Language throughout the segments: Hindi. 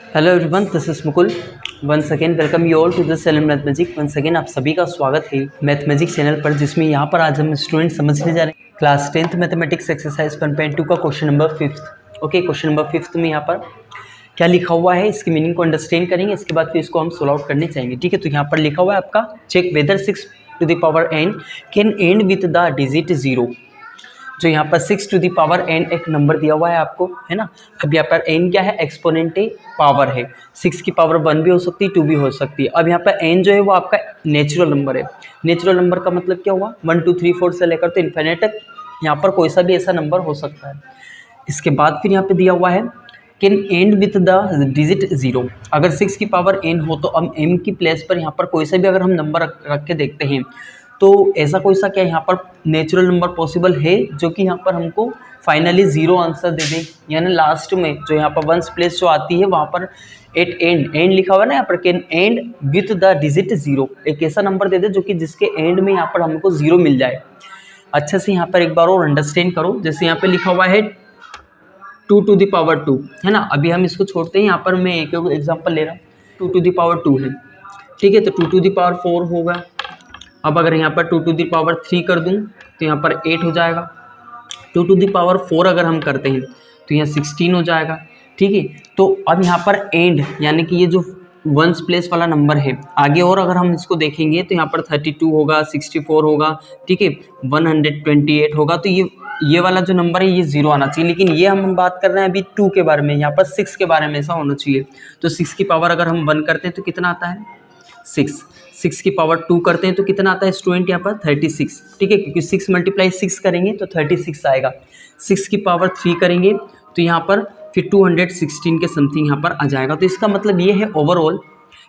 Hello everyone, this is Mukul. Once again welcome you all to the cell mathematics. Once again आप सभी का स्वागत है मैथमेटिक्स चैनल पर, जिसमें यहाँ पर आज हम स्टूडेंट समझने जा रहे हैं क्लास 10th मैथमेटिक्स एक्सरसाइज 1.2 का question number 5th। Okay, question number 5th में यहाँ पर क्या लिखा हुआ है, इसकी मीनिंग को अंडरस्टैंड करेंगे, इसके बाद फिर इसको हम सोल्व आउट करने चाहेंगे। ठीक है, तो यहाँ पर लिखा हुआ है आपका check whether 6 to the power n can end with the digit 0। जो यहाँ पर 6 टू दी पावर n एक नंबर दिया हुआ है आपको, है ना। अब यहाँ पर n क्या है, एक्सपोनेंट पावर है। 6 की पावर 1 भी हो सकती है, 2 भी हो सकती है। अब यहाँ पर n जो है वो आपका नेचुरल नंबर है। नेचुरल नंबर का मतलब क्या हुआ, 1 2 3 4 से लेकर तो इन्फिनिट तक यहाँ पर कोई सा भी ऐसा नंबर हो सकता है। इसके बाद फिर यहाँ पे दिया हुआ है can end with the digit 0। अगर 6 की पावर n हो तो हम m की प्लेस पर यहाँ पर कोई सा भी अगर हम नंबर रख के देखते हैं तो ऐसा कोई सा क्या यहाँ पर नेचुरल नंबर पॉसिबल है जो कि यहाँ पर हमको फाइनली 0 आंसर दे दे। यानी लास्ट में जो यहाँ पर वंस प्लेस जो आती है वहाँ पर एट एंड लिखा हुआ है ना, यहाँ पर can end with the digit 0, एक ऐसा नंबर दे दे जो कि जिसके एंड में यहाँ पर हमको 0 मिल जाए। अच्छे से यहाँ पर एक बार और अंडरस्टैंड करो। जैसे यहाँ पर लिखा हुआ है 2 टू दी पावर 2, है ना। अभी हम इसको छोड़ते हैं, यहाँ पर मैं एक एग्जाम्पल ले रहा हूँ। 2 टू दी पावर 2 है, ठीक है, तो 2 टू दी पावर 4 होगा। अब अगर यहाँ पर 2 टू दी पावर 3 कर दूँ तो यहाँ पर 8 हो जाएगा। 2 टू दी पावर 4 अगर हम करते हैं तो यहाँ 16 हो जाएगा, ठीक है। तो अब यहाँ पर एंड यानी कि ये जो वंस प्लेस वाला नंबर है, आगे और अगर हम इसको देखेंगे तो यहाँ पर 32 होगा, 64 होगा, ठीक है, 128 होगा। तो ये वाला जो नंबर है ये 0 आना चाहिए। लेकिन ये हम बात कर रहे हैं अभी 2 के बारे में, यहाँ पर 6 के बारे में ऐसा होना चाहिए। तो 6 की पावर अगर हम 1 करते हैं तो कितना आता है 6 की पावर 2 करते हैं तो कितना आता है स्टूडेंट यहाँ पर 36, ठीक है, क्योंकि 6 × 6 करेंगे तो 36 आएगा। 6 की पावर 3 करेंगे तो यहाँ पर फिर 216 के समथिंग यहाँ पर आ जाएगा। तो इसका मतलब ये है ओवरऑल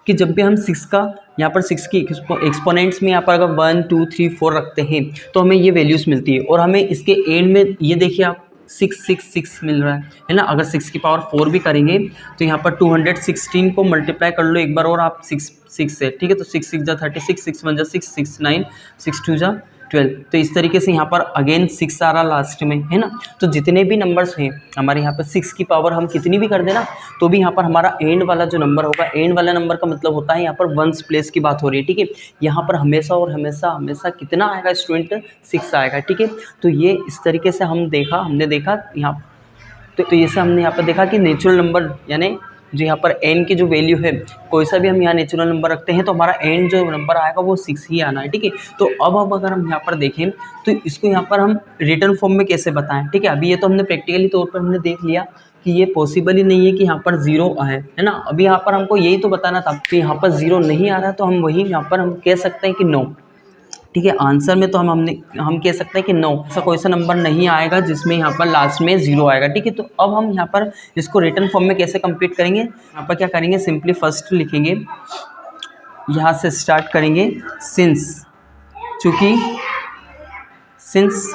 कि जब भी हम 6 का यहाँ पर 6 की एक्सपोनेंट्स में यहाँ पर अगर 1 2 3 4 रखते हैं तो हमें ये वैल्यूज़ मिलती है। और हमें इसके एंड में ये देखिए आप 666 मिल रहा है ना। अगर 6 की पावर 4 भी करेंगे तो यहाँ पर 216 को मल्टीप्लाई कर लो एक बार और आप 6 से, ठीक है। तो 6 6 जा 36, 6 1 जा 6, 6 9, 6 2 जा 12। तो इस तरीके से यहाँ पर अगेन 6 आ रहा लास्ट में, है ना। तो जितने भी नंबर्स हैं हमारे यहाँ पर 6 की पावर हम कितनी भी कर देना तो भी यहाँ पर हमारा एंड वाला जो नंबर होगा, एंड वाला नंबर का मतलब होता है यहाँ पर वंस प्लेस की बात हो रही है, ठीक है। यहाँ पर हमेशा और हमेशा कितना आएगा स्टूडेंट, 6 आएगा, ठीक है। तो ये इस तरीके से हमने देखा यहाँ तो जैसे हमने यहाँ पर देखा कि नेचुरल नंबर यानी जो यहाँ पर n की जो वैल्यू है, कोई सा भी हम यहाँ नेचुरल नंबर रखते हैं तो हमारा n जो नंबर आएगा वो 6 ही आना है, ठीक है। तो अब अगर हम यहाँ पर देखें तो इसको यहाँ पर हम रिटर्न फॉर्म में कैसे बताएं, ठीक है। अभी ये तो हमने प्रैक्टिकली तौर पर हमने देख लिया कि ये पॉसिबल ही नहीं है कि यहाँ पर 0 आए, है ना। अभी यहाँ पर हमको यही तो बताना था कि यहाँ पर 0 नहीं आ रहा, तो हम वही यहाँ पर हम कह सकते हैं कि नो, ठीक है। आंसर में तो हम कह सकते हैं कि नो, ऐसा कोई सा नंबर नहीं आएगा जिसमें यहाँ पर लास्ट में 0 आएगा, ठीक है। तो अब हम यहाँ पर इसको रिटर्न फॉर्म में कैसे कंप्लीट करेंगे, यहाँ पर क्या करेंगे, सिंपली फर्स्ट लिखेंगे, यहाँ से स्टार्ट करेंगे सिंस, चूँकि सिंस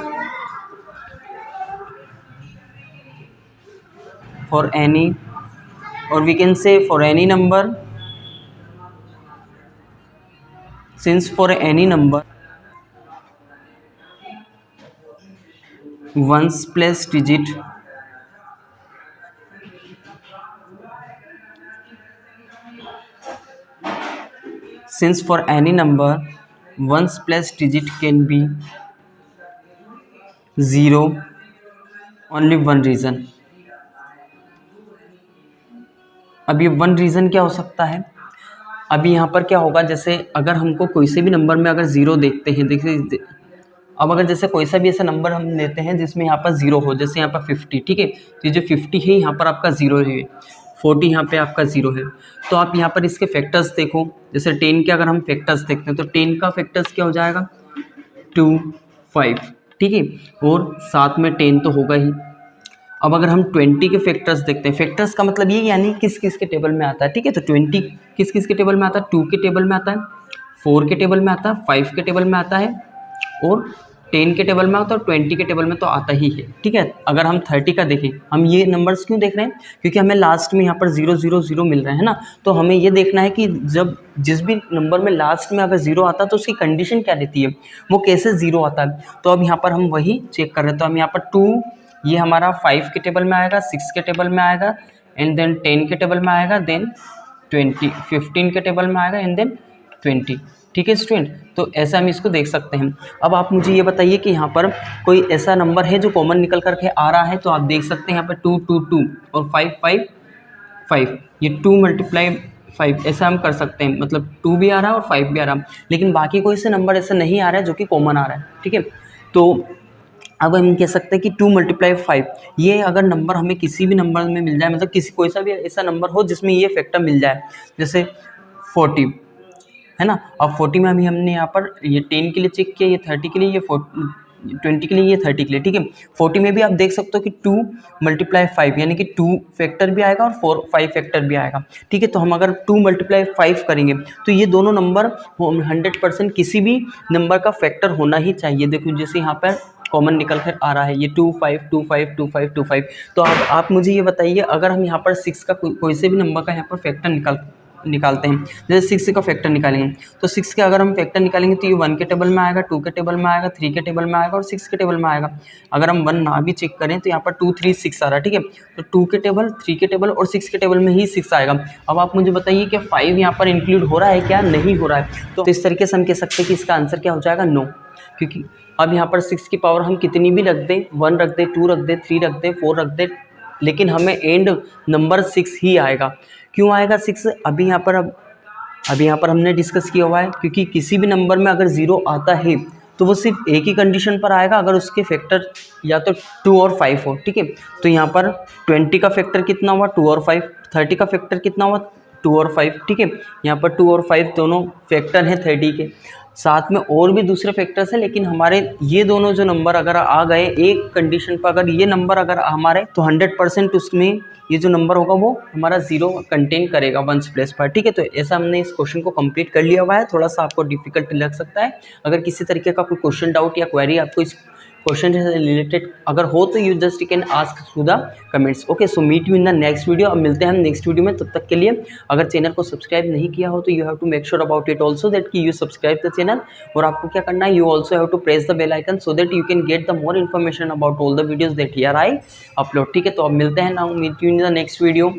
फॉर एनी, और we can say for any number, since for any number ones place digit since for any number ones place digit can be 0 only one reason। अब ये वन रीज़न क्या हो सकता है, अभी यहाँ पर क्या होगा, जैसे अगर हमको कोई से भी नंबर में अगर 0 देखते हैं, देखिए अब अगर जैसे कोई सा भी ऐसा नंबर हम लेते हैं जिसमें यहाँ पर 0 हो, जैसे यहाँ पर 50, ठीक है। तो ये जो 50 है यहाँ पर आपका 0 है, 40 यहाँ पे आपका 0 है। तो आप यहाँ पर इसके फैक्टर्स देखो, जैसे 10 के अगर हम फैक्टर्स देखते हैं तो 10 का फैक्टर्स क्या हो जाएगा 2 5, ठीक है, और साथ में 10 तो होगा ही। अब अगर हम 20 के फैक्टर्स देखते हैं, फैक्टर्स का मतलब ये यानी किस किस के टेबल में आता है, ठीक है। तो 20 किस किस के टेबल में आता है, 2 के टेबल में आता है, 4 के टेबल में आता है, 5 के टेबल में आता है, और 10 के टेबल में आता है, और 20 के टेबल में तो आता ही है, ठीक है। अगर हम 30 का देखें, हम ये नंबर्स क्यों देख रहे हैं, क्योंकि हमें लास्ट में यहाँ पर 0 0 0 मिल रहा है ना। तो हमें ये देखना है कि जब जिस भी नंबर में लास्ट में अगर 0 आता है तो उसकी कंडीशन क्या रहती है, वो कैसे 0 आता है। तो अब यहाँ पर हम वही चेक कर रहे हैं। तो हम यहाँ पर 2 ये हमारा 5 के टेबल में आएगा, 6 के टेबल में आएगा, एंड देन 10 के टेबल में आएगा, देन 20, 15 के टेबल में आएगा एंड देन 20। ठीक है स्टूडेंट, तो ऐसा हम इसको देख सकते हैं। अब आप मुझे ये बताइए कि यहाँ पर कोई ऐसा नंबर है जो कॉमन निकल करके आ रहा है, तो आप देख सकते हैं यहाँ पर 2 2 2 और 5 5 5, ये 2 × 5 ऐसा हम कर सकते हैं, मतलब 2 भी आ रहा है और 5 भी आ रहा है, लेकिन बाकी कोई से नंबर ऐसा नहीं आ रहा है जो कि कॉमन आ रहा है। ठीक है, तो अब हम कह सकते हैं कि 2 × 5, ये अगर नंबर हमें किसी भी नंबर में मिल जाए, मतलब किसी कोई सा भी ऐसा नंबर हो जिसमें ये फैक्टर मिल जाए, जैसे 40 है ना। अब 40 में अभी हमने यहाँ पर ये 10 के लिए चेक किया, ये 30 के लिए, ये 20 के लिए, ये 30 के लिए। ठीक है, 40 में भी आप देख सकते हो कि 2 × 5 यानी कि 2 फैक्टर भी आएगा और 5 फैक्टर भी आएगा। ठीक है, तो हम अगर 2 × 5 करेंगे तो ये दोनों नंबर 100% किसी भी नंबर का फैक्टर होना ही चाहिए। देखो जैसे यहाँ पर कॉमन निकल कर आ रहा है, ये 2 5 2 5 2 5 2 5। तो अब आप मुझे ये बताइए, अगर हम यहाँ पर 6 का कोई से भी नंबर का यहाँ पर फैक्टर निकालते हैं, जैसे 6 का फैक्टर निकालेंगे, तो 6 के अगर हम फैक्टर निकालेंगे तो ये 1 के टेबल में आएगा, 2 के टेबल में आएगा, 3 के टेबल में आएगा और 6 के टेबल में आएगा। अगर हम 1 ना भी चेक करें तो यहाँ पर 2 3 6 आ रहा है। ठीक है, तो 2 के टेबल, 3 के टेबल और 6 के टेबल में ही 6 आएगा। अब आप मुझे बताइए कि 5 यहाँ पर इंक्लूड हो रहा है क्या, नहीं हो रहा है। तो इस तरीके से हम कह सकते हैं कि इसका आंसर क्या हो जाएगा, नो। क्योंकि अब यहाँ पर 6 की पावर हम कितनी भी रख दें, 1 रख दें, 2 रख दें, 3 रख दें, 4 रख दें, लेकिन हमें एंड नंबर 6 ही आएगा। क्यों आएगा 6? अभी यहाँ पर हमने डिस्कस किया हुआ है, क्योंकि किसी भी नंबर में अगर 0 आता है तो वो सिर्फ एक ही कंडीशन पर आएगा, अगर उसके फैक्टर या तो 2 और 5 हो। ठीक है, तो यहाँ पर 20 का फैक्टर कितना हुआ, 2 और 5, 30 का फैक्टर कितना हुआ, 2 और 5। ठीक है, यहाँ पर 2 और 5 दोनों फैक्टर हैं 30 के, साथ में और भी दूसरे फैक्टर्स हैं, लेकिन हमारे ये दोनों जो नंबर अगर आ गए एक कंडीशन पर, अगर ये नंबर अगर हमारे, तो 100% उसमें ये जो नंबर होगा वो हमारा 0 कंटेन करेगा 1s प्लेस पर। ठीक है, तो ऐसा हमने इस क्वेश्चन को कंप्लीट कर लिया हुआ है। थोड़ा सा आपको डिफिकल्ट लग सकता है, अगर किसी तरीके का कोई क्वेश्चन डाउट या क्वेरी आपको इस क्वेश्चन से रिलेटेड अगर हो तो you just can ask through the comments. Okay, so meet you in the next video. अब मिलते हैं हम नेक्स्ट वीडियो में, तब तक के लिए अगर चैनल को सब्सक्राइब नहीं किया हो तो you have to make sure about it also that कि यू सब्सक्राइब द चैनल। और आपको क्या करना है, you also have to press the bell icon so that you can get the more information about all the videos that here I upload. ठीक है, तो अब मिलते हैं, now meet you in the next video.